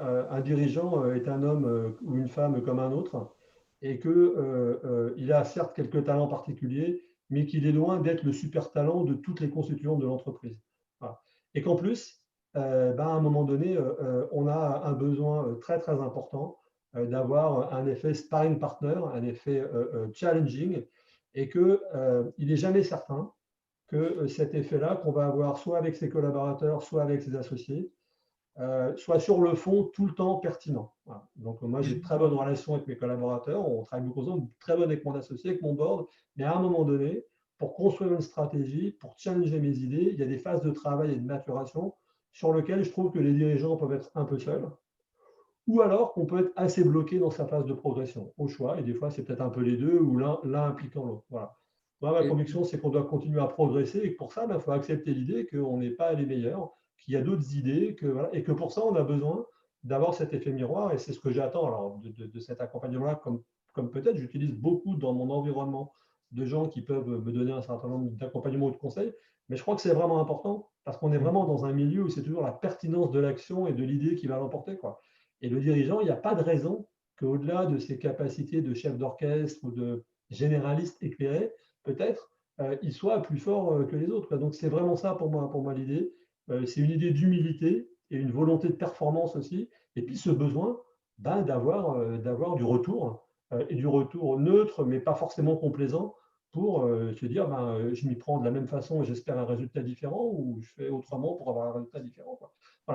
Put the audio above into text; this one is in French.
un dirigeant est un homme ou une femme comme un autre, et qu'il a certes quelques talents particuliers, mais qu'il est loin d'être le super talent de toutes les constituantes de l'entreprise. Voilà. Et qu'en plus, à un moment donné, on a un besoin très très important d'avoir un effet sparring partner, un effet challenging, et qu'il n'est jamais certain que cet effet-là qu'on va avoir soit avec ses collaborateurs, soit avec ses associés, soit sur le fond tout le temps pertinent. Voilà. Donc moi j'ai de Mm. très bonnes relations avec mes collaborateurs, on travaille beaucoup ensemble, très bonnes avec mon associé, avec mon board, mais à un moment donné, pour construire une stratégie, pour challenger mes idées, il y a des phases de travail et de maturation sur lesquelles je trouve que les dirigeants peuvent être un peu seuls, ou alors qu'on peut être assez bloqué dans sa phase de progression, au choix, et des fois c'est peut-être un peu les deux, ou l'un impliquant l'autre. Voilà. Moi, ma Et, conviction, c'est qu'on doit continuer à progresser, et que pour ça, il faut accepter l'idée qu'on n'est pas les meilleurs, qu'il y a d'autres idées, voilà, et que pour ça, on a besoin d'avoir cet effet miroir, et c'est ce que j'attends alors de cet accompagnement-là, comme peut-être j'utilise beaucoup dans mon environnement de gens qui peuvent me donner un certain nombre d'accompagnements ou de conseils, mais je crois que c'est vraiment important, parce qu'on est mm. vraiment dans un milieu où c'est toujours la pertinence de l'action et de l'idée qui va l'emporter, quoi. Et le dirigeant, il n'y a pas de raison qu'au-delà de ses capacités de chef d'orchestre ou de généraliste éclairé, peut-être, il soit plus fort que les autres, quoi. Donc c'est vraiment ça pour moi l'idée. C'est une idée d'humilité et une volonté de performance aussi. Et puis ce besoin d'avoir du retour, et du retour neutre, mais pas forcément complaisant, pour se dire je m'y prends de la même façon et j'espère un résultat différent, ou je fais autrement pour avoir un résultat différent, quoi. Voilà.